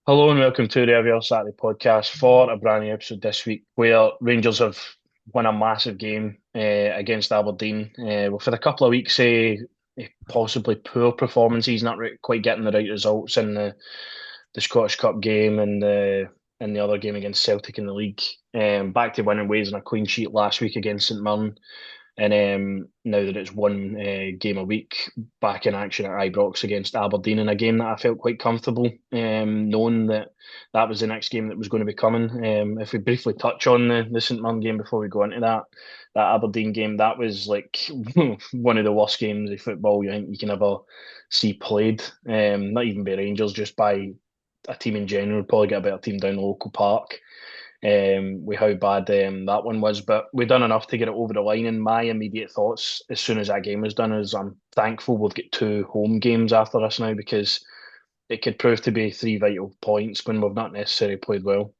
Hello and welcome to the Every Saturday podcast for a brand new episode this week where Rangers have won a massive game against Aberdeen. We've had a couple of weeks possibly poor performances, not quite getting the right results in the Scottish Cup game and the other game against Celtic in the league. Back to winning ways on a clean sheet last week against St Mirren. And now that it's one game a week, back in action at Ibrox against Aberdeen in a game that I felt quite comfortable, knowing that that was the next game that was going to be coming. If we briefly touch on the St Mirren game before we go into that Aberdeen game, that was like one of the worst games of football you think you can ever see played. Not even by Rangers, just by a team in general. Probably get a better team down the local park with how bad that one was. But we done enough to get it over the line. And my immediate thoughts as soon as that game was done is I'm thankful we've got two home games after this now because it could prove to be three vital points when we've not necessarily played well.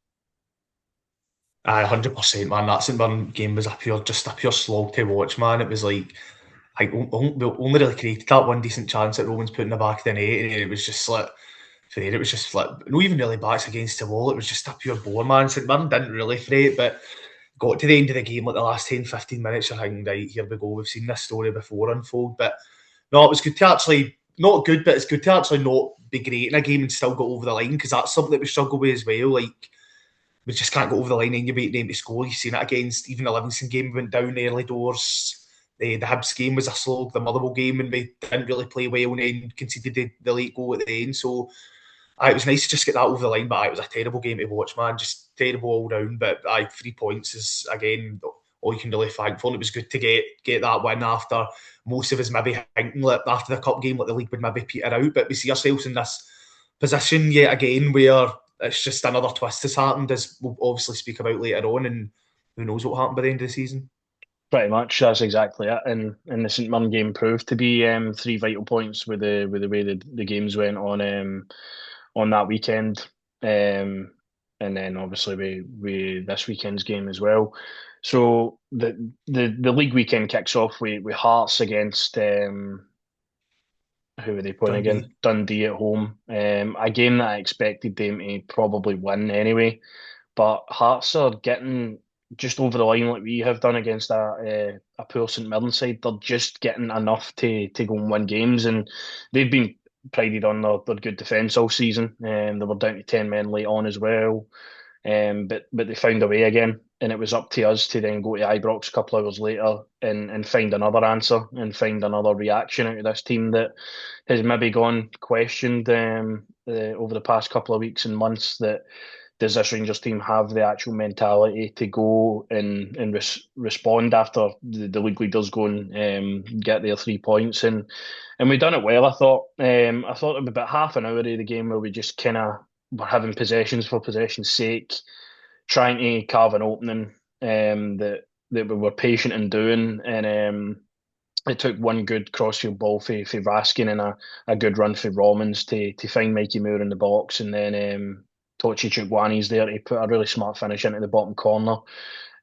Aye, 100%, man. That St Mirren game was just a pure slog to watch, man. It was like we only really created that one decent chance that Romans put in the back of the net, and it was just like, for there, it was just like, not even really backs against the wall. It was just a pure bore, man. St Mirren didn't really fret, but got to the end of the game, like the last 10, 15 minutes, you're thinking, right, here we go. We've seen this story before unfold. But no, it was good to actually, not good, but it's good to actually not be great in a game and still go over the line, because that's something that we struggle with as well. Like, we just can't go over the line and you wait them to score. You've seen it against even the Livingston game, we went down early doors. The Hibs game was a slog, the Motherwell game, and we didn't really play well and then conceded the late goal at the end. So it was nice to just get that over the line, but it was a terrible game to watch, man. Just terrible all round. But 3 points is, again, all you can really thank for. And it was good to get that win after most of us maybe thinking like, after the cup game, like the league would maybe peter out. But we see ourselves in this position yet again where it's just another twist has happened, as we'll obviously speak about later on, and who knows what will happen by the end of the season. Pretty much, that's exactly it. And the St Mirren game proved to be three vital points with the way the games went on that weekend. And then obviously we this weekend's game as well. So the league weekend kicks off with Hearts against who are they playing Dundee. again? Dundee at home. A game that I expected them to probably win anyway. But Hearts are getting just over the line like we have done against a poor St Mirren side. They're just getting enough to go and win games, and they've been prided on their good defence all season. They were down to 10 men late on as well, but they found a way again, and it was up to us to then go to Ibrox a couple of hours later and find another answer and find another reaction out of this team that has maybe gone questioned over the past couple of weeks and months. That does this Rangers team have the actual mentality to go and respond after the league leaders go and get their 3 points, and we done it well. I thought it was about half an hour of the game where we just kind of were having possessions for possession's sake, trying to carve an opening that we were patient in doing, and it took one good crossfield ball for Raskin and a good run for Romans to find Mikey Moore in the box, and then Tochi Chugwani's there to put a really smart finish into the bottom corner.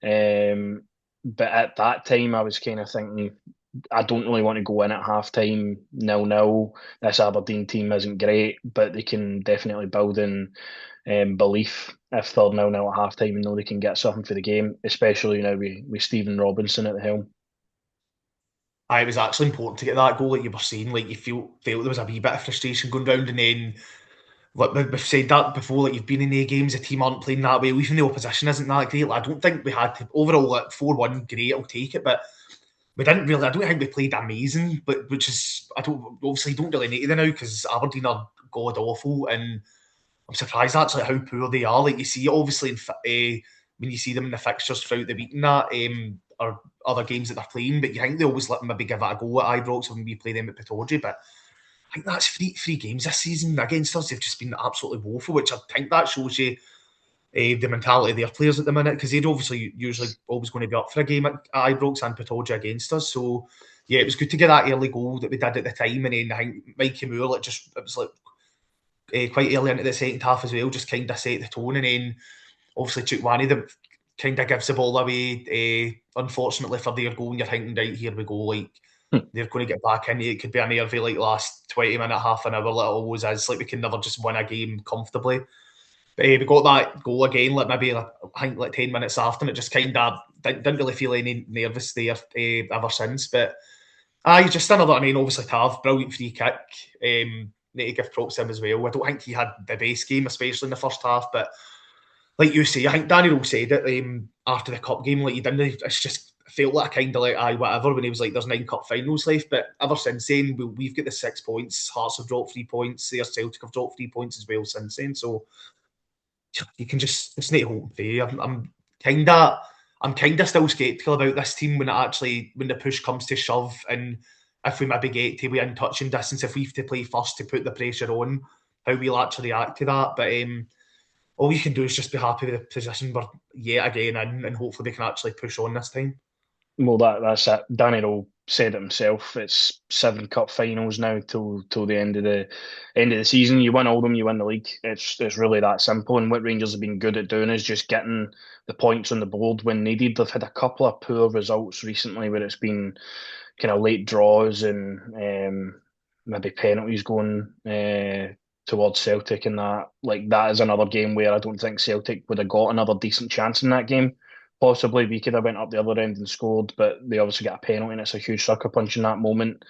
Um, but at that time, I was kind of thinking, I don't really want to go in at half time 0-0. This Aberdeen team isn't great, but they can definitely build in belief if they're 0-0 at half time and know they can get something for the game, especially now with Stephen Robinson at the helm. It was actually important to get that goal, like you were saying. Like you felt there was a wee bit of frustration going round, and then like we've said that before. Like you've been in the games, the team aren't playing that way. Even the opposition isn't that great. Like, I don't think we had to overall like 4-1. Great, I'll take it, but we didn't really. I don't think we played amazing, but which is don't really need to now because Aberdeen are god awful, and I'm surprised actually at how poor they are. Like you see, obviously, when you see them in the fixtures throughout the week and that, or other games that they're playing, but you think they always let them maybe give it a go at Ibrox when we play them at Pittodrie. But I think that's three games this season against us. They've just been absolutely woeful, which I think that shows you the mentality of their players at the minute, because they're obviously usually always going to be up for a game at Ibrox and Pittodrie against us. So yeah, it was good to get that early goal that we did at the time, and then I think Mikey Moore, it was like quite early into the second half as well, just kind of set the tone. And then obviously Chukwani that kind of gives the ball away. Unfortunately for their goal, and you're thinking, right, here we go, like they're going to get back in. It could be a nervy like last 20 minute, half an hour, like it always is. Like we can never just win a game comfortably. We got that goal again, like maybe like, I think like 10 minutes after, and it just kind of didn't really feel any nervous there ever since. But just another, I mean, obviously Tav, brilliant free kick. Need to give props to him as well. I don't think he had the best game, especially in the first half, but like you say, I think Danny Rose said it after the cup game, like he didn't, it's just felt like a kind of like, aye, whatever, when he was like, there's 9 cup finals left. But ever since then, we've got the 6 points. Hearts have dropped 3 points. Their Celtic have dropped 3 points as well since then. So you can just need to hope and pray. Kind of I'm kind of still sceptical about this team when the push comes to shove, and if we maybe get to within touching distance, if we have to play first to put the pressure on, how we'll actually react to that. But all you can do is just be happy with the position we're yet again in, and hopefully we can actually push on this time. Well, that's it. Danny Rowe said it himself. It's 7 cup finals now till the end of the season. You win all of them, you win the league. It's really that simple. And what Rangers have been good at doing is just getting the points on the board when needed. They've had a couple of poor results recently where it's been kind of late draws and maybe penalties going towards Celtic and that. Like that is another game where I don't think Celtic would have got another decent chance in that game. Possibly we could have went up the other end and scored, but they obviously got a penalty and it's a huge sucker punch in that moment.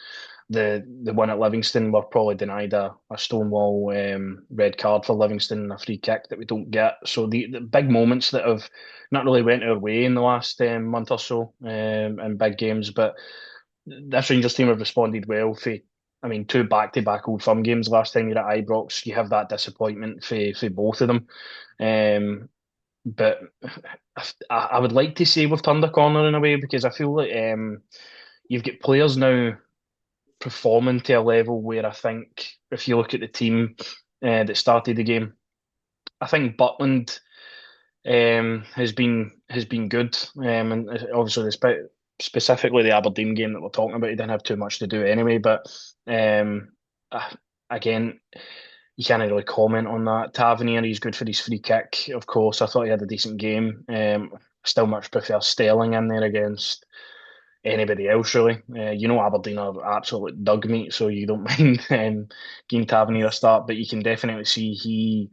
The one at Livingston were probably denied a stonewall red card for Livingston and a free kick that we don't get. So the big moments that have not really went our way in the last month or so in big games, but this Rangers team have responded well for, I mean, 2 back-to-back Old Firm games last time you're at Ibrox. You have that disappointment for both of them. But I would like to say we've turned a corner in a way because I feel like you've got players now performing to a level where I think if you look at the team that started the game, I think Butland has been good, and obviously specifically the Aberdeen game that we're talking about, he didn't have too much to do anyway. But um, uh, again, you can't really comment on that. Tavernier, he's good for his free kick, of course. I thought he had a decent game. Still much prefer Sterling in there against anybody else, really. Aberdeen are absolute dug meat, so you don't mind giving Tavernier a start, but you can definitely see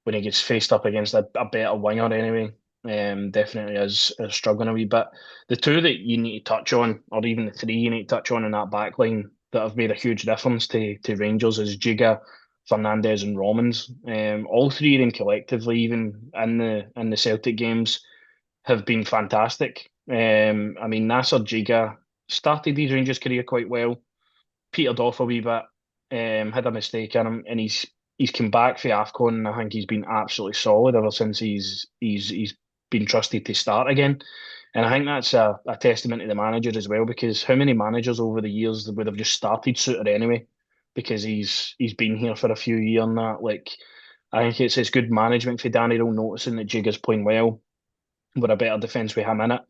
when he gets faced up against a better winger anyway, definitely is struggling a wee bit. The two that you need to touch on, or even the three you need to touch on in that back line that have made a huge difference to Rangers is Giga, Fernandez and Romans. All three of them collectively, even in the Celtic games, have been fantastic. I mean, Nasser Giga started his Rangers career quite well, petered off a wee bit, had a mistake in him, and he's come back for AFCON, and I think he's been absolutely solid ever since he's been trusted to start again. And I think that's a testament to the manager as well, because how many managers over the years would have just started Suter anyway, because he's been here for a few years and that. Like, I think it's good management for Danny Rose noticing that Jiga's playing well, with a better defence with him in it.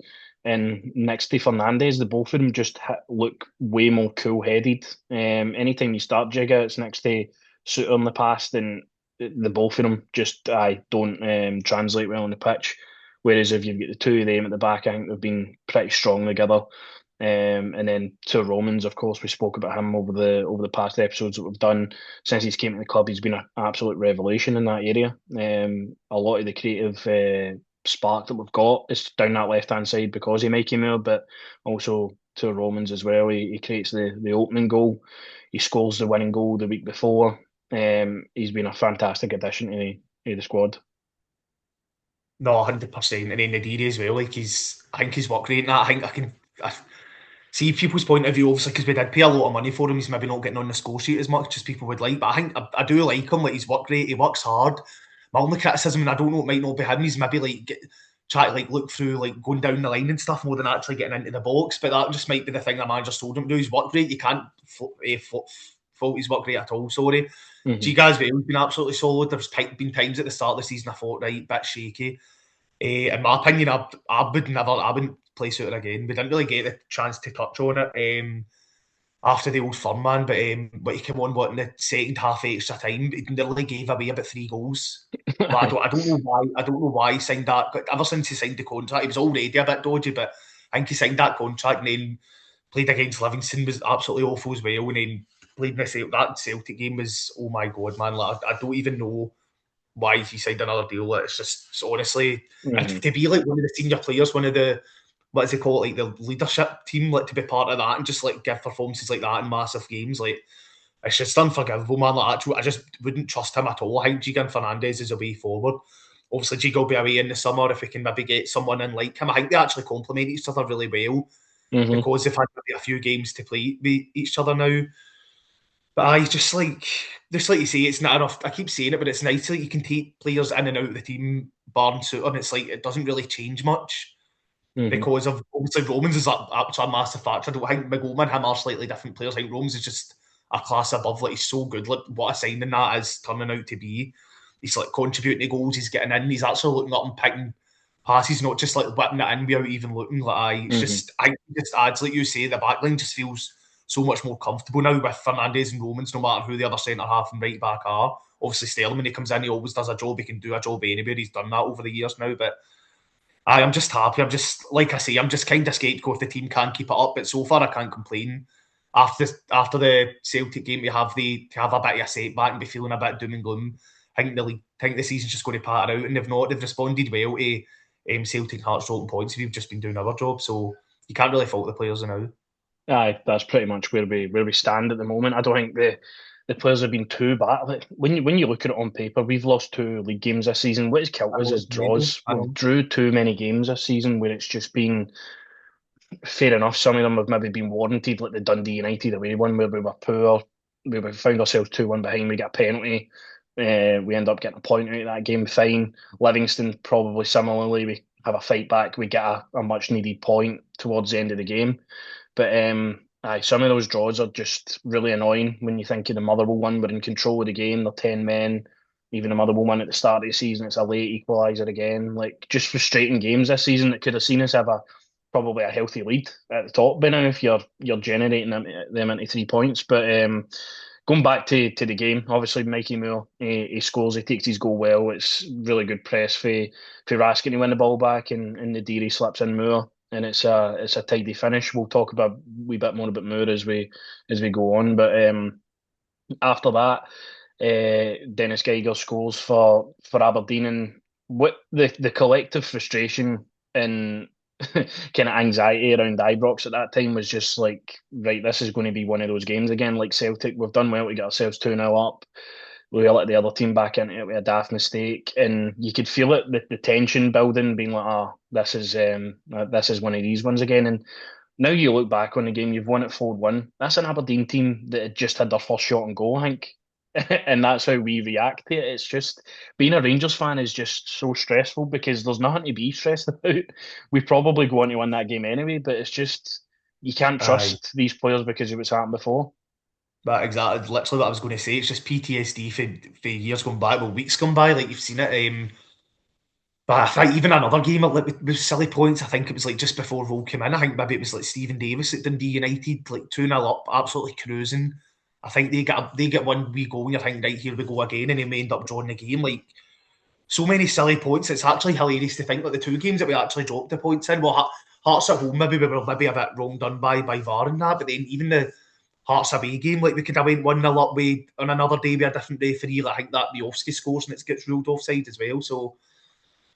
And next to Fernandez, the both of them just look way more cool-headed. Anytime you start Jigga, it's next to Suter in the past, and the both of them just I don't translate well on the pitch. Whereas if you've got the two of them at the back, I think they've been pretty strong together. And then to Romans, of course, we spoke about him over the past episodes that we've done. Since he's came to the club, he's been an absolute revelation in that area. A lot of the creative spark that we've got is down that left hand side because of Mikey Moore, but also to Romans as well. He creates the opening goal. He scores the winning goal the week before. He's been a fantastic addition to the squad. No, 100%. And then Nadiri as well. I think his work rate and that. I see people's point of view, obviously, because we did pay a lot of money for him. He's maybe not getting on the score sheet as much as people would like. But I do like him. Like his work rate, he works hard. My only criticism, and I don't know, it might not be him. He's maybe try to look through going down the line and stuff more than actually getting into the box. But that just might be the thing the manager told him to do. His work rate, you can't fault his work rate at all. Sorry. Mm-hmm. Gigas has been absolutely solid. There's been times at the start of the season I thought, right, bit shaky. In my opinion, I wouldn't play Suter again. We didn't really get the chance to touch on it after the Old Firm man, but he came on in the second half extra time. He nearly gave away about 3 goals. But I don't know why. I don't know why he signed that. Ever since he signed the contract, he was already a bit dodgy. But I think he signed that contract and then played against Livingston, was absolutely awful as well. And then played in that Celtic game was, oh my god, man! I don't even know why he signed another deal. It's just it's honestly, and Hmm. to be like one of the senior players, one of the what does he call it, like the leadership team, like to be part of that and just like give performances like that in massive games, like it's just unforgivable, man. Like actually, I just wouldn't trust him at all. I think Gigan Fernandez is a way forward. Obviously, Giga will be away in the summer. If we can maybe get someone in like him, I think they actually complement each other really well Hmm. because they've had maybe a few games to play with each other now. But I just like you say, it's not enough. I keep saying it, but it's nice that you can take players in and out of the team, bar and suit, and it's like it doesn't really change much Hmm. because of obviously Romans is up to a massive factor. I don't think McGoldman and him are slightly different players. I think Romans is just a class above. Like he's so good. Like what a signing that is turning out to be. He's like contributing to goals. He's getting in. He's actually looking up and picking passes, not just like whipping it in without even looking. Like it's Hmm. just I just adds like you say the backline just feels so much more comfortable now with Fernandez and Romans, no matter who the other centre half and right back are. Obviously, Sterling when he comes in, he always does a job. He can do a job anywhere. He's done that over the years now, but I'm just happy. I'm just like I say, I'm just kind of scapegoat if the team can't keep it up. But so far, I can't complain. After the Celtic game, to have a bit of a setback and be feeling a bit doom and gloom. I think the season's just going to patter out, and they've not. They've responded well to Celtic Hearts dropping points. We've just been doing our job, so you can't really fault the players now. Aye, that's pretty much where we stand at the moment. I don't think the players have been too bad. Like, when you look at it on paper, we've lost two league games this season. What has killed I us know is it's mental. draws. I We've know. drew too many games this season where it's just been fair enough. Some of them have maybe been warranted, like the Dundee United away one where we were poor. We found ourselves 2-1 behind. We got a penalty. We end up getting a point out of that game. Fine. Livingston probably similarly. We have a fight back. We get a much needed point towards the end of the game. But aye, some of those draws are just really annoying when you think of the Motherwell one. We're in control of the game. They're 10 men. Even the Motherwell one at the start of the season, it's a late equaliser again. Like just frustrating games this season that could have seen us have probably a healthy lead at the top by now if you're generating them into 3 points. But going back to the game, obviously Mikey Moore he scores, he takes his goal well. It's really good press for Raskin to win the ball back, and the Deary slips in Moore, and it's a tidy finish. We'll talk about a wee bit more about Moore as we go on, but after that, Dennis Geiger scores for Aberdeen, and what the collective frustration and kind of anxiety around Ibrox at that time was just like, right, this is going to be one of those games again. Like Celtic, we've done well to get ourselves 2-0 up. We let the other team back into it with a daft mistake, and you could feel it, the tension building, being like, oh, this is one of these ones again. And now you look back on the game, you've won it 4-1. That's an Aberdeen team that had just had their first shot on goal, I think. And that's how we react to it. It's just being a Rangers fan is just so stressful because there's nothing to be stressed about. We probably go on to win that game anyway, but it's just you can't Aye, trust these players because of what's happened before. that exactly literally what I was going to say. It's just PTSD for years gone by, well, weeks gone by. Like you've seen it. But I think even another game like with silly points. I think it was like just before Roll came in. I think maybe it was like Stephen Davis at Dundee United, like 2-0 up, absolutely cruising. I think they get one wee goal, and you're thinking, right, here we go again, and they may end up drawing the game. Like so many silly points. It's actually hilarious to think like the two games that we actually dropped the points in. Well, Hearts at home, maybe we were maybe a bit wrong done by VAR and that, but then even the Hearts away game, like we could have went 1-0 up with on another day with a different referee. Like, I think that Miovski scores and it gets ruled offside as well. So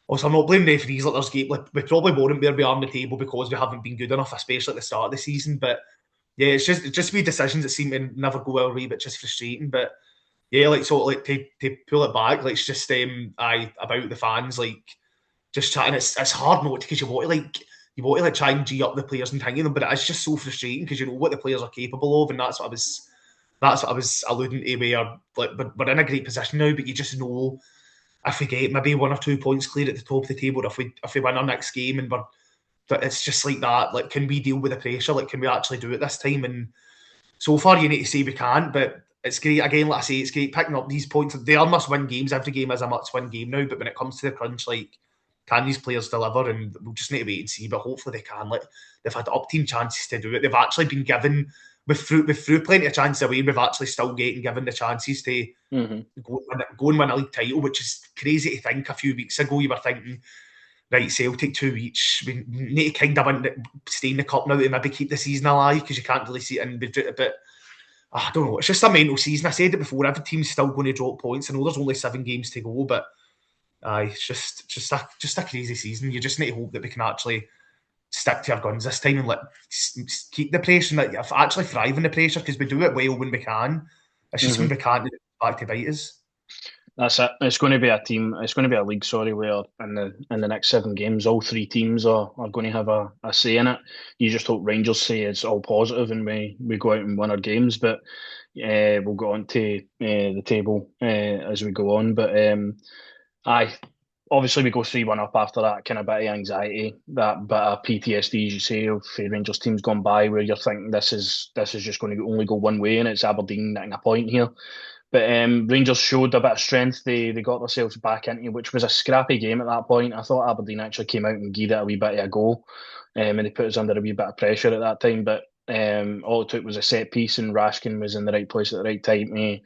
also, I'm not blaming referees like there's game. Like we probably won't be where we are on the table because we haven't been good enough, especially at the start of the season. But yeah, it's just wee decisions that seem to never go our way, but just frustrating. But yeah, like so, like to pull it back, like it's just I about the fans, like just chatting. It's hard not because you want to like try and g up the players and hang them, but it's just so frustrating because you know what the players are capable of, and that's what I was alluding to. Where like we're in a great position now, but you just know if we get maybe 1 or 2 points clear at the top of the table, if we win our next game and we're but it's just like that. Like, can we deal with the pressure? Like, can we actually do it this time? And so far, you need to say we can't, but it's great. Again, like I say, it's great picking up these points. They are must-win games. Every game is a must-win game now. But when it comes to the crunch, like, can these players deliver? And we'll just need to wait and see. But hopefully they can. Like, they've had up-team chances to do it. They've actually been given with through plenty of chances away. We've actually still getting given the chances to Hmm. go and win a league title, which is crazy to think. A few weeks ago, you were thinking, right, Celtic 2 each. We need to kind of stay in the cup now to maybe keep the season alive because you can't really see it in. But I don't know. It's just a mental season. I said it before. Every team's still going to drop points. I know there's only 7 games to go, but it's just a crazy season. You just need to hope that we can actually stick to our guns this time and keep the pressure and actually thrive in the pressure because we do it well when we can. It's just when Hmm. we can't, it's back to bite us. That's it. It's going to be a team. It's going to be a league, sorry, where in the next 7 games, all three teams are going to have a say in it. You just hope Rangers say it's all positive and we go out and win our games. But we'll go on to the table as we go on. But aye, obviously we go 3-1 up after that kind of bit of anxiety, that bit of PTSD, as you say, of Rangers teams gone by, where you're thinking this is just going to only go one way, and it's Aberdeen getting a point here. But Rangers showed a bit of strength. They got themselves back into, which was a scrappy game at that point. I thought Aberdeen actually came out and gave it a wee bit of a go, and they put us under a wee bit of pressure at that time. But all it took was a set piece, and Raskin was in the right place at the right time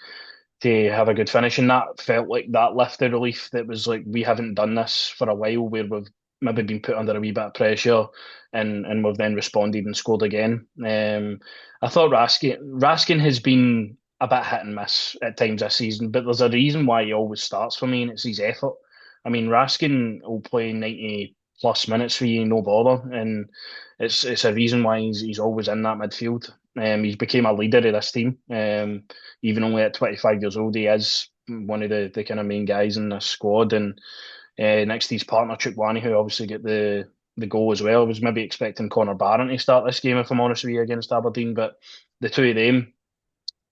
to have a good finish. And that felt like that lifted relief. That was like we haven't done this for a while, where we've maybe been put under a wee bit of pressure, and we've then responded and scored again. I thought Raskin has been a bit hit and miss at times this season, but there's a reason why he always starts for me, and it's his effort. I mean, Raskin will play 90 plus minutes for you, no bother, and it's a reason why he's always in that midfield. He's became a leader of this team. Even only at 25 years old, he is one of the kind of main guys in this squad. And next to his partner, Chukwani, who obviously get the goal as well. I was maybe expecting Connor Barron to start this game, if I'm honest with you, against Aberdeen. But the two of them,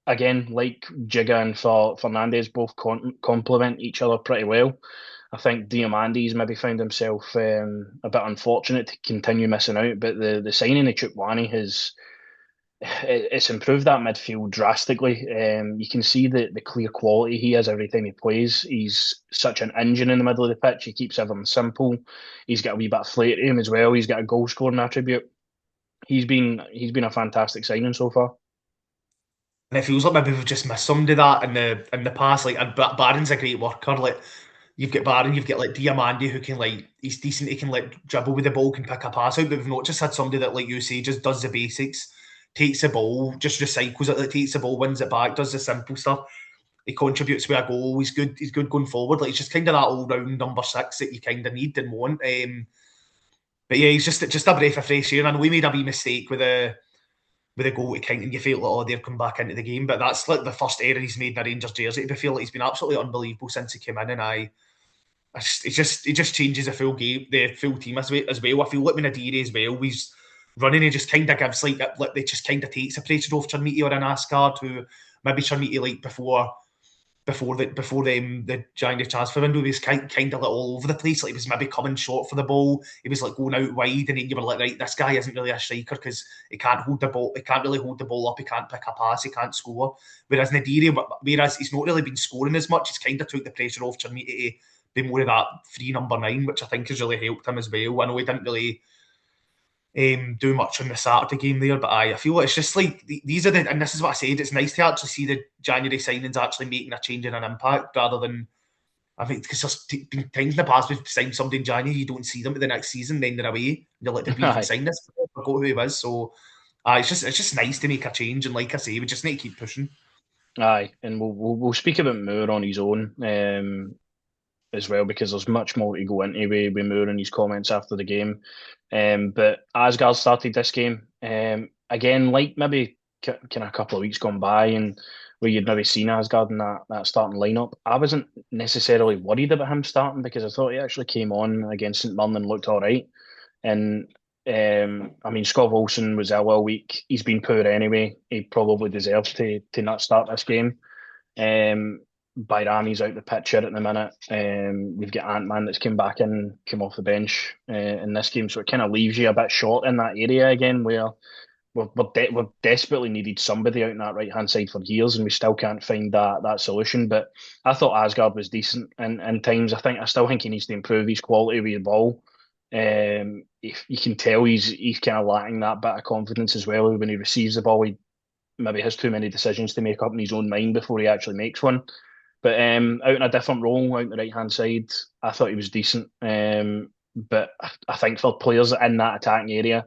again, like Jiga and Fernandez, both complement each other pretty well. I think Diamandi's maybe found himself a bit unfortunate to continue missing out, but the signing of Chukwani has it's improved that midfield drastically. You can see the clear quality he has every time he plays. He's such an engine in the middle of the pitch. He keeps everything simple. He's got a wee bit of flair to him as well. He's got a goal scoring attribute. He's been a fantastic signing so far. And it feels like maybe we've just missed somebody that in the past. Like, and Barron's a great worker. Like, you've got Barron, you've got like Diamandi who can he's decent. He can dribble with the ball, can pick a pass out. But we've not just had somebody that, like you say, just does the basics, takes the ball, just recycles it, like, takes the ball, wins it back, does the simple stuff. He contributes with a goal. He's good. He's good going forward. Like, he's just kind of that all round number six that you kind of need and want. But yeah, he's just a breath of fresh air. And I know we made a wee mistake with a goal to count, and you feel like, oh, they're come back into the game. But that's like the first error he's made in a Rangers jersey. I feel like he's been absolutely unbelievable since he came in, and it just changes the full game, the full team as well. I feel like when Adiri as well, he's running, he just kind of gives like they just kind of takes a pressure off Chermiti or an Asgard, who maybe Chermiti like before the January transfer window, he was kind of like all over the place. Like, he was maybe coming short for the ball. He was like going out wide, and then you were like, right, this guy isn't really a striker because he can't hold the ball. He can't really hold the ball up. He can't pick a pass. He can't score. Whereas he's not really been scoring as much. He's kind of took the pressure off Chermiti to be more of that free number 9, which I think has really helped him as well. I know he didn't really do much on the Saturday game there, but I feel like it's just like these are and this is what I said. It's nice to actually see the January signings actually making a change and an impact rather than. I think because there's been times in the past we've signed somebody in January, you don't see them at the next season, then they're away. And you're like, did we even Aye, sign this? I forgot who he was. So it's just nice to make a change, and like I say, we just need to keep pushing. aye, and we'll speak about Moore on his own. As well, because there's much more to go into with Moore and his comments after the game. But Asgard started this game again, like maybe kind of a couple of weeks gone by, and where you'd maybe seen Asgard in that starting lineup. I wasn't necessarily worried about him starting because I thought he actually came on against St Mirren and looked all right. And I mean, Scott Olsen was ill all week. He's been poor anyway. He probably deserves to not start this game. Um, Bayrami's out the picture at the minute. We've got Ant-Man that's come off the bench in this game, so it kind of leaves you a bit short in that area again, where we've desperately needed somebody out in that right hand side for years, and we still can't find that solution. But I thought Asgard was decent in times. I still think he needs to improve his quality with the ball. If you can tell he's kind of lacking that bit of confidence as well when he receives the ball. He maybe has too many decisions to make up in his own mind before he actually makes one. But out in a different role, out in the right hand side, I thought he was decent. But I think for players in that attacking area,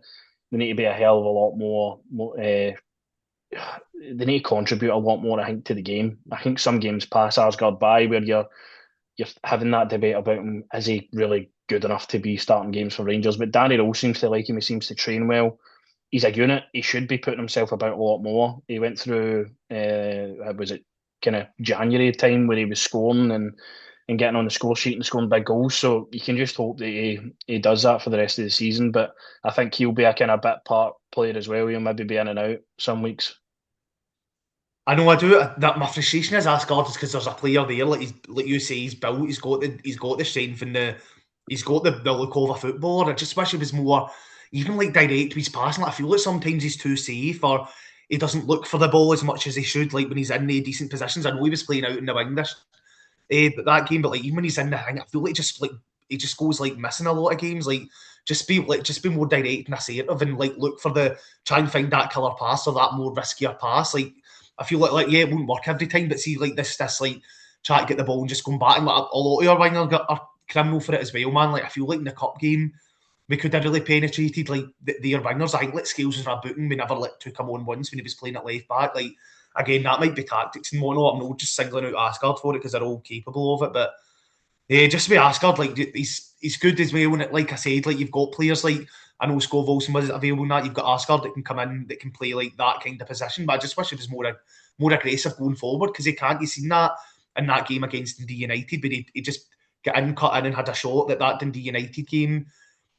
they need to be a hell of a lot more they need to contribute a lot more, I think, to the game. I think some games pass Asgard by where you're having that debate about him. Is he really good enough to be starting games for Rangers? But Danny Rose seems to like him. He seems to train well. He's a unit. He should be putting himself about a lot more. He went through, was it kind of January time where he was scoring and getting on the score sheet and scoring big goals. So you can just hope that he does that for the rest of the season. But I think he'll be a kind of bit part player as well. He'll maybe be in and out some weeks. I know I do. That my frustration is Asgard is because there's a player there, like you say, he's built, he's got the strength and he's got the look of a footballer. I just wish he was more, even like direct with his passing. Like, I feel like sometimes he's too safe, or he doesn't look for the ball as much as he should. Like when he's in the decent positions, I know he was playing out in the wing this but that game, but like even when he's in the hang, I feel like he just goes like missing a lot of games. Like just be more direct and assertive and like look for the try and find that killer pass or that more riskier pass. Like I feel like yeah, it won't work every time, but see like this like try to get the ball and just going back and like a lot of your wingers are criminal for it as well, man. Like I feel like in the cup game we could have really penetrated like their wingers. I think like Scales was a booking. We never like took him on once when he was playing at left back. Like again, that might be tactics and whatnot. I'm not just singling out Asgard for it because they're all capable of it. But yeah, just to be Asgard, like he's good as well. And like I said, like you've got players like I know Scott Olsen was available in that. You've got Asgard that can come in that can play like that kind of position. But I just wish he was more aggressive going forward because he can't. You seen that in that game against Dundee United, but he just got in, cut in, and had a shot that Dundee United game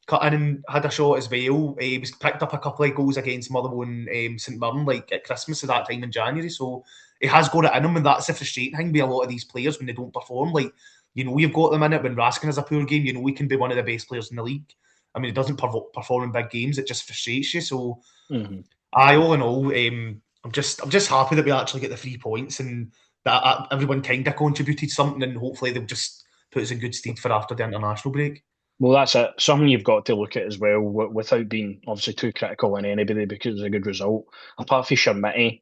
cut in and had a shot as well. He was picked up a couple of goals against Motherwell and St Mirren like at Christmas at that time in January. So he has got it in him, and that's the frustrating thing with a lot of these players when they don't perform. Like you know, you've got them in it when Raskin has a poor game. You know, he can be one of the best players in the league. I mean, he doesn't perform in big games. It just frustrates you. So, Mm-hmm. all in all, I'm just happy that we actually get the 3 points and that everyone kind of contributed something, and hopefully they'll just put us in good stead for after the international break. Well, that's it. Something you've got to look at as well, without being obviously too critical on anybody because it's a good result. Apart from Shermity,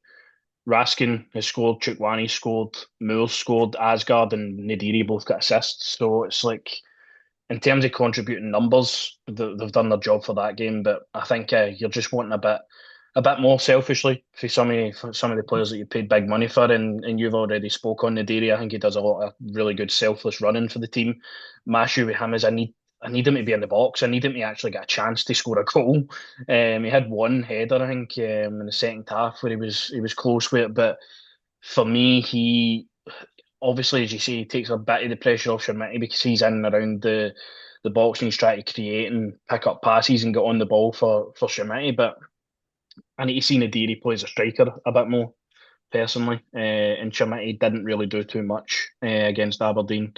Raskin has scored, Chukwani scored, Moore scored, Asgard and Nadiri both got assists. So it's like, in terms of contributing numbers, they've done their job for that game. But I think you're just wanting a bit more selfishly for some of the players that you paid big money for, and you've already spoke on Nadiri. I think he does a lot of really good selfless running for the team. My issue with him is I need him to be in the box. I need him to actually get a chance to score a goal. He had one header, I think, in the second half where he was close with it. But for me, he obviously, as you say, he takes a bit of the pressure off Shermity because he's in and around the box and he's trying to create and pick up passes and get on the ball for Shermity. But I need to see Nadiri play as a striker a bit more personally. And Shermity didn't really do too much against Aberdeen,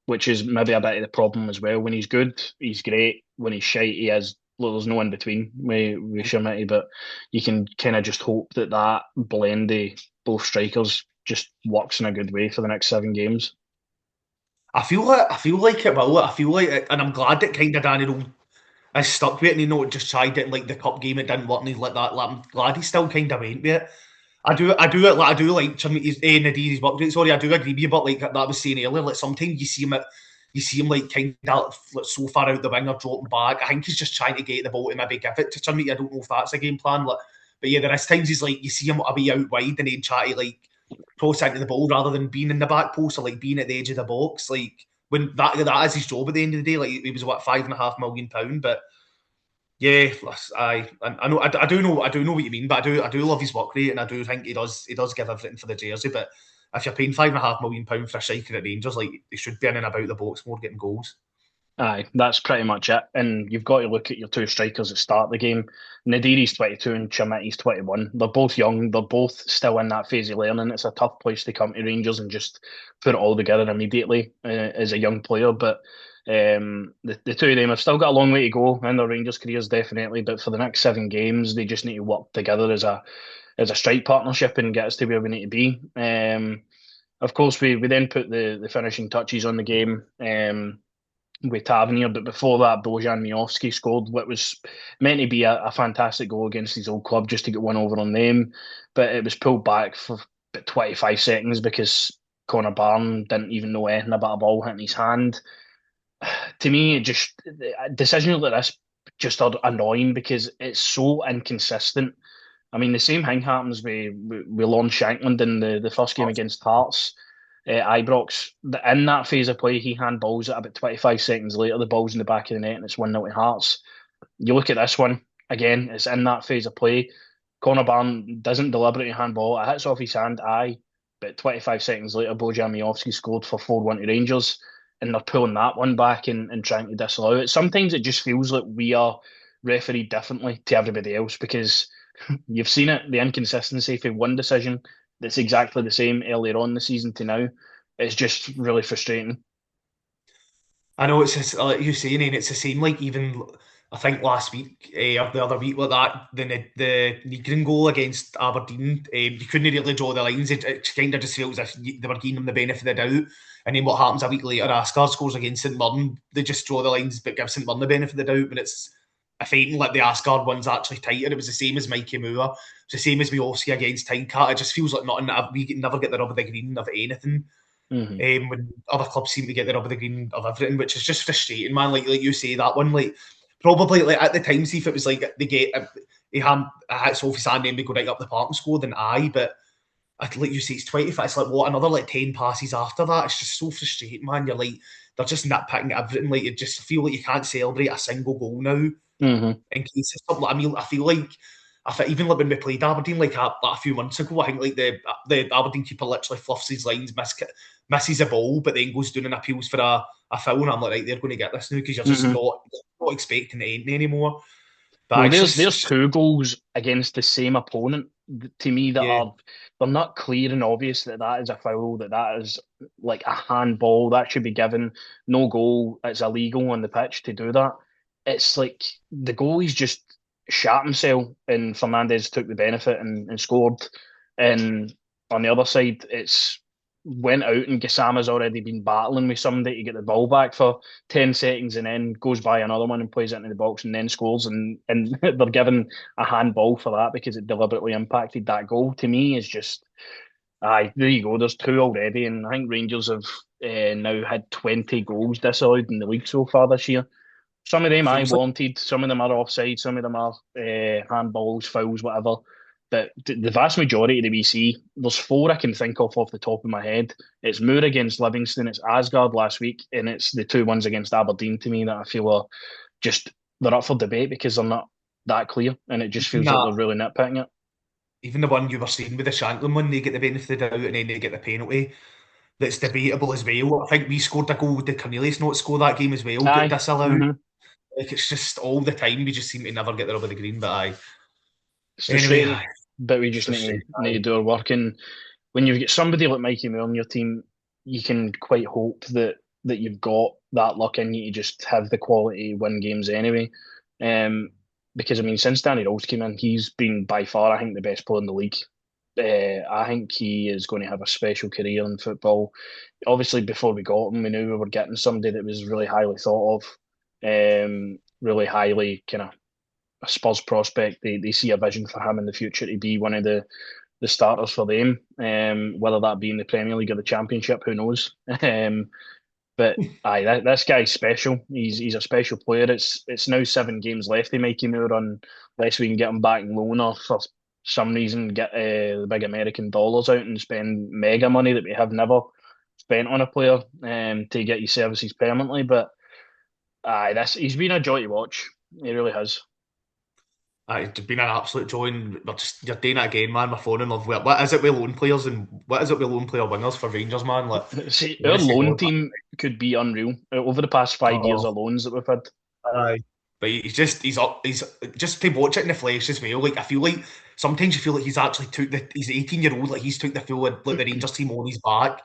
which is maybe a bit of the problem as well. When he's good, he's great. When he's shite, he is. Well, there's no in between with Shermity, but you can kind of just hope that blend of both strikers just works in a good way for the next 7 games. I feel like it will. I feel like it, and I'm glad that kind of Daniel has stuck with it and he not just tried it in like the cup game. It didn't work and he's like that. Like, I'm glad he still kind of went with it. I do like Nadiri's work rate. Sorry, I do agree with you, but like that was saying earlier, like sometimes you see him like kind of like so far out the wing or dropping back. I think he's just trying to get the ball to maybe give it to Chummy. I don't know if that's a game plan, like, but yeah, there is times he's like you see him a wee out wide and he'd try to like cross into the ball rather than being in the back post or like being at the edge of the box. Like when that is his job at the end of the day. Like he was what £5.5 million, but yeah, I know I do know what you mean, but I do love his work rate, and I do think he does give everything for the jersey. But if you're paying £5.5 million for a striker at Rangers, like he should be in and about the box more, getting goals. Aye, that's pretty much it. And you've got to look at your two strikers that start the game. Nadiri's 22 and Chamiti's 21. They're both young. They're both still in that phase of learning. It's a tough place to come to Rangers and just put it all together immediately as a young player. But the two of them have still got a long way to go in their Rangers careers, definitely. But for the next 7 games, they just need to work together as a strike partnership and get us to where we need to be. Of course, we then put the finishing touches on the game. With Tavernier, but before that, Bojan Miovski scored what was meant to be a fantastic goal against his old club just to get one over on them, but it was pulled back for about 25 seconds because Connor Barn didn't even know anything about a ball hitting his hand. To me, decisions like this just are annoying because it's so inconsistent I mean, the same thing happens with Lon Shankland in the first game against Hearts. Ibrox, in that phase of play, he handballs it about 25 seconds later. The ball's in the back of the net and it's 1-0 to Hearts. You look at this one, again, it's in that phase of play. Connor Barron doesn't deliberately handball. It hits off his hand, aye. But 25 seconds later, Bojan Miovski scored for 4-1 to Rangers. And they're pulling that one back and trying to disallow it. Sometimes it just feels like we are refereed differently to everybody else because you've seen it, the inconsistency for one decision that's exactly the same earlier on the season to now. It's just really frustrating. I know it's just, like you saying, and it's the same. Like even I think last week or the other week, like that, the Negrin goal against Aberdeen, you couldn't really draw the lines. It kind of just felt as if they were giving them the benefit of the doubt. And then what happens a week later? Ascar scores against St Mirren. They just draw the lines, but give St Mirren the benefit of the doubt. When it's a fighting like the Ascar one's actually tighter. It was the same as Mikey Moore. It's the same as Miowski against Tynecat. It just feels like nothing. We never get the rub of the green of anything. Hmm. When other clubs seem to get the rub of the green of everything, which is just frustrating, man. Like you say, that one, like probably like at the time, see if it was like they get a hits off his hand and they go right up the park and score, then aye. But like you say, it's 25. It's like what another like 10 passes after that. It's just so frustrating, man. You're like they're just nitpicking everything. Like you just feel like you can't celebrate a single goal now Hmm. in case of something. I mean, I feel like even like when we played Aberdeen like a few months ago, I think like the Aberdeen keeper literally fluffs his lines, misses a ball, but then goes down and appeals for a foul, and I'm like, right, they're going to get this now because you're just Hmm. not expecting it anymore. Well, But there's two goals against the same opponent to me that yeah, are they're not clear and obvious that that is a foul, that is like a handball that should be given. No goal. It's illegal on the pitch to do that. It's like the goalie's just shat himself, and Fernandez took the benefit and scored. And on the other side, it's went out and Gassama's already been battling with somebody to get the ball back for 10 seconds and then goes by another one and plays it into the box and then scores and they're given a handball for that because it deliberately impacted that goal. To me, is just aye, there you go. There's two already, and I think Rangers have now had 20 goals disallowed in the league so far this year. Some of them I feels like wanted, some of them are offside, some of them are handballs, fouls, whatever. But the vast majority of the BC, there's four I can think of off the top of my head. It's Moore against Livingston, it's Asgard last week, and it's the two ones against Aberdeen to me that I feel are just they're up for debate because they're not that clear, and it just even feels like that, they're really nitpicking it. even the one you were saying with the Shanklin one, they get the benefit of the doubt and then they get the penalty. That's debatable as well. I think we scored a goal. Did Cornelius not score that game as well? Get Aye. disallowed. Hmm. Like it's just all the time. We just seem to never get the rub of the green. But aye. It's Anyway, frustrating, aye. but we It's just frustrating. need to Aye. do our work. And when you've got somebody like Mikey Moore on your team, you can quite hope that you've got that luck in you to just have the quality win games anyway. Um, because I mean, since Danny Rose came in, he's been by far, I think, the best player in the league. I think he is going to have a special career in football. Obviously, before we got him, we knew we were getting somebody that was really highly thought of, really highly kind of a Spurs prospect. They see a vision for him in the future to be one of the starters for them. Whether that be in the Premier League or the Championship, who knows? But aye, this guy's special. He's a special player. It's now 7 games left to make him out unless we can get him back in loan or for some reason get the big American dollars out and spend mega money that we have never spent on a player to get his services permanently. But aye, this he's been a joy to watch. He really has. It's been an absolute joy, and you're doing it again, man. My phone in love with it. What is it with loan players and what is it with loan player wingers for Rangers, man? Like, See, our honestly, loan God, team could be unreal over the past 5 years oh, of loans that we've had. aye. But he's up. He's just to watch it in the flesh as well. Like I feel like sometimes you feel like he's actually took the. He's 18-year-old. Like he's took the full like the Rangers team on his back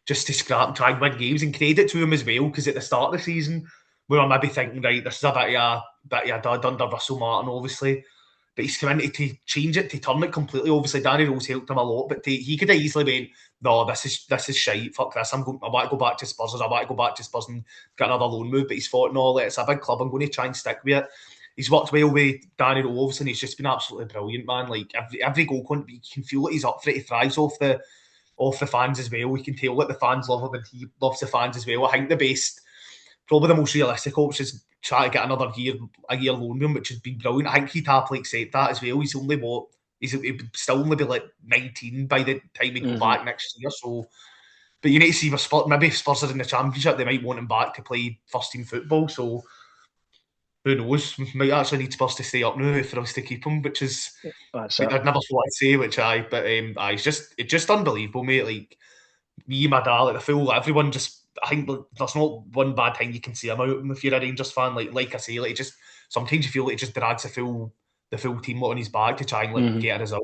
just to scrap and try and win games. And credit to him as well because at the start of the season we were maybe thinking right, this is a bit of a dud under Russell Martin, obviously. But he's come in to change it, to turn it completely. Obviously, Danny Rose helped him a lot, but he could have easily been, no, this is shite. Fuck this. I want to go back to Spurs. I want to go back to Spurs and get another loan move. But he's thought, no, it's a big club. I'm going to try and stick with it. He's worked well with Danny Rose, and he's just been absolutely brilliant, man. Like every goal, you can feel that he's up for it. He thrives off the fans as well. We can tell that the fans love him, and he loves the fans as well. I think the best, probably the most realistic option is try to get another a year loan room, which has been brilliant. I think he'd happily accept that as well. He's only what He'll still only be like 19 by the time we go Hmm. back next year. So, but you need to see if maybe if Spurs are in the Championship, they might want him back to play first team football. So who knows? We might actually need Spurs to stay up now for us to keep him, which is That's it. I'd never thought I'd say, which but it's just unbelievable, mate. Like me, my dad, like the full everyone just. I think there's not one bad thing you can say about him if you're a Rangers fan. Like I say, like it just sometimes you feel like it just drags the full team on his back to try and like Hmm. get a result.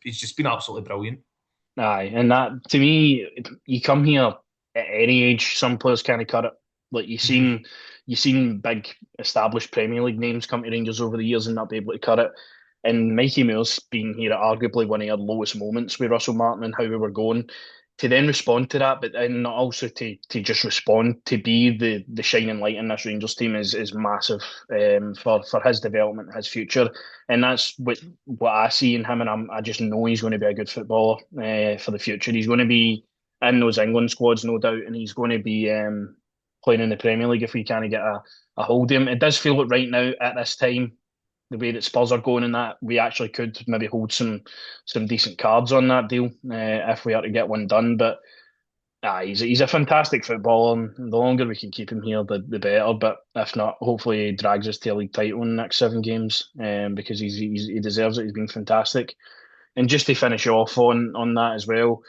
He's just been absolutely brilliant. Aye, and that to me, you come here at any age, some players kind of cut it. Like you seen big established Premier League names come to Rangers over the years and not be able to cut it. And Mikey Moore's been here at arguably one of our lowest moments with Russell Martin and how we were going. To then respond to that, but then also to just respond to be the shining light in this Rangers team is massive for his development, his future, and that's what I see in him, and I just know he's going to be a good footballer for the future. He's going to be in those England squads, no doubt, and he's going to be playing in the Premier League if we kind of get a hold of him. It does feel like right now at this time, the way that Spurs are going in that, we actually could maybe hold some decent cards on that deal if we are to get one done. But he's a fantastic footballer, and the longer we can keep him here, the better. But if not, hopefully he drags us to a league title in the next 7 games, because he deserves it. He's been fantastic. And just to finish off on that as well,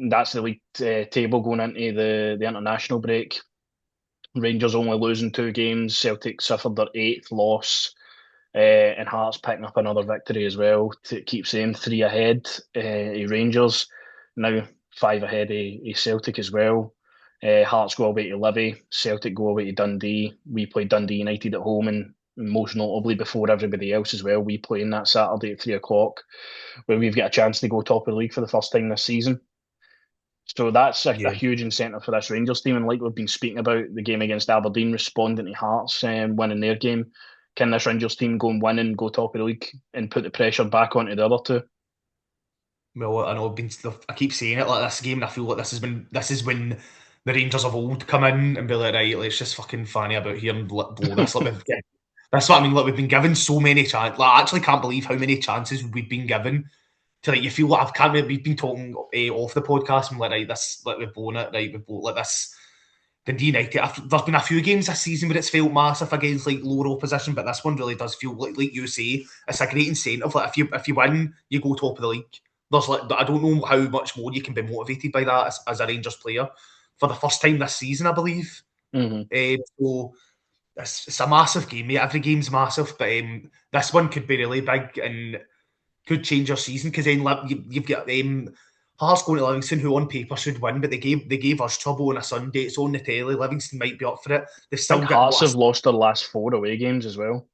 that's the league table going into the international break. Rangers only losing 2 games. Celtic suffered their eighth loss, and Hearts picking up another victory as well to keep saying 3 ahead of Rangers. Now 5 ahead of Celtic as well. Hearts go away to Livy, Celtic go away to Dundee. We play Dundee United at home, and most notably before everybody else as well, we play in that Saturday at 3 o'clock, where we've got a chance to go top of the league for the first time this season. So that's a Yeah. huge incentive for this Rangers team. And like we've been speaking about the game against Aberdeen, responding to Hearts winning their game, can this Rangers team go and win and go top of the league and put the pressure back onto the other two? Well, I know I keep saying it like this game, and I feel like this is when the Rangers of old come in and be like, right, let's just fucking fanny about here and blow this. That's what I mean. Like we've been given so many chances. Like I actually can't believe how many chances we've been given. To like you feel like I've can't. We've been talking off the podcast and like right, this like we've blown it. Right, we've blown like this. Dundee United. There's been a few games this season where it's felt massive against like lower opposition, but this one really does feel like you say, it's a great incentive. Like if you win, you go top of the league. There's like I don't know how much more you can be motivated by that as a Rangers player for the first time this season, I believe. Hmm. So it's a massive game, mate. Every game's massive, but this one could be really big and could change your season because then you've got Hearts going to Livingston, who on paper should win, but they gave us trouble on a Sunday. It's on the telly. Livingston might be up for it. They've I think still got Hearts what? have lost their last 4 away games as well.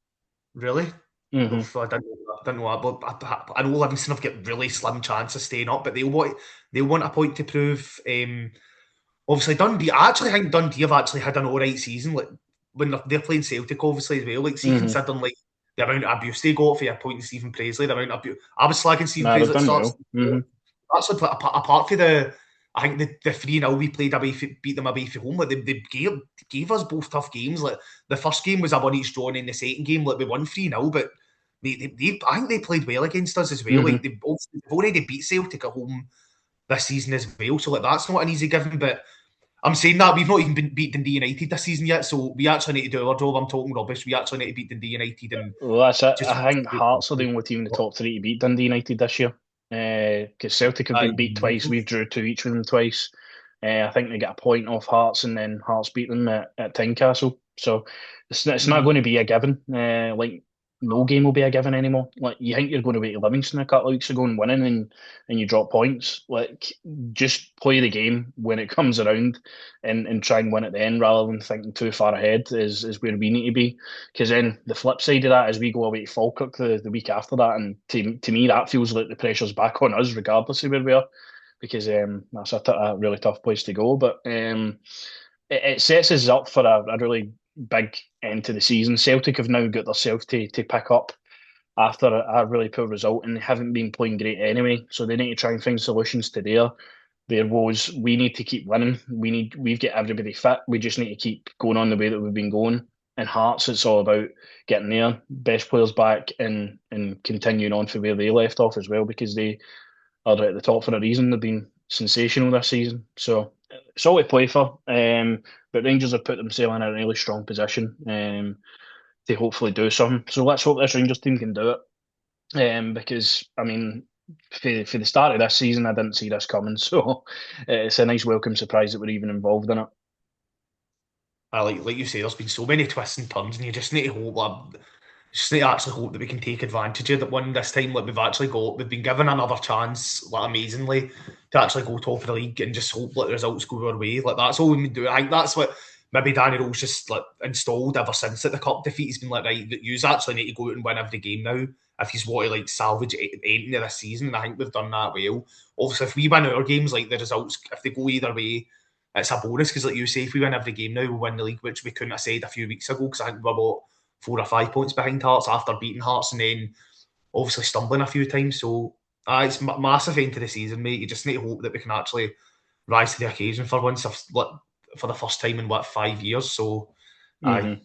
Really? Hmm. Oof, I didn't know that, but I know Livingston have got really slim chance of staying up, but they want a point to prove. Obviously Dundee. I actually think Dundee have actually had an all right season. Like when they're playing Celtic, obviously as well. Like see, Hmm. considering like the amount of abuse they got for appointing Stephen Presley, the amount of abuse. I was slagging Stephen Nah, they've Presley at the done start. well. Hmm. Actually, apart from I think the 3-0 we played away, beat them away from home. Like they gave us both tough games. Like the first game was a one each draw, and in the second game, like we won 3-0, but I think they played well against us as well. Hmm. Like they've already beat Celtic at home this season as well, so like that's not an easy given. But I'm saying that we've not even been beat Dundee United this season yet, so we actually need to do our job. I'm talking rubbish. We actually need to beat Dundee United and Well, that's it. just. I think Hearts are the only team in the top three to beat Dundee United this year. Because Celtic have been beat twice, we've drew 2 each with them twice. I think they get a point off Hearts, and then Hearts beat them at Tynecastle. So it's not going to be a given. Like no game will be a given anymore. Like you think you're going to beat Livingston a couple of weeks ago and winning, and you drop points. Like just play the game when it comes around, and try and win at the end rather than thinking too far ahead is where we need to be. Because then the flip side of that is we go away to Falkirk the week after that, and to me that feels like the pressure's back on us regardless of where we are, because that's a really tough place to go. But it sets us up for a really big end to the season. Celtic have now got themselves to pick up after a really poor result, and they haven't been playing great anyway. So they need to try and find solutions to their woes. We need to keep winning. We've got everybody fit. We just need to keep going on the way that we've been going. in Hearts, it's all about getting their best players back and continuing on from where they left off as well, because they are at the top for a reason. They've been sensational this season. So it's all to play for. But Rangers have put themselves in a really strong position to hopefully do something. So let's hope this Rangers team can do it. Because I mean, for the start of this season, I didn't see this coming. So it's a nice welcome surprise that we're even involved in it. Like you say, there's been so many twists and turns, and you just need to hope just need to actually hope that we can take advantage of that one this time. Like we've been given another chance, like amazingly, to actually go top of the league and just hope that the results go our way. Like that's all we can do. I think that's what maybe Danny Rose just like installed ever since at the cup defeat. He's been like, right, that you actually need to go out and win every game now if he's want to like salvage anything of this season. And I think we've done that well. Obviously, if we win our games, like the results, if they go either way, it's a bonus because, like you say, if we win every game now, we'll win the league, which we couldn't have said a few weeks ago because I think we're about 4 or 5 points behind Hearts after beating Hearts and then obviously stumbling a few times. So it's massive end to the season, mate. You just need to hope that we can actually rise to the occasion for once, for the first time in what 5 years. So, aye,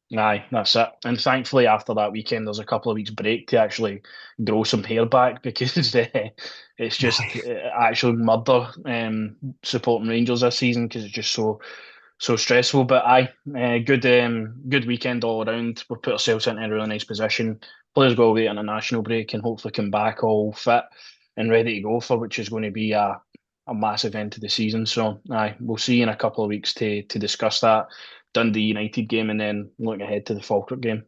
Hmm. Aye, that's it. And thankfully, after that weekend, there's a couple of weeks break to actually grow some hair back because it's just aye. actual murder supporting Rangers this season because it's just so stressful. But aye, good weekend all around. We've put ourselves into a really nice position. Players go away on a national break and hopefully come back all fit and ready to go for which is going to be a massive end to the season. So aye, we'll see you in a couple of weeks to discuss that Dundee United game and then looking ahead to the Falkirk game.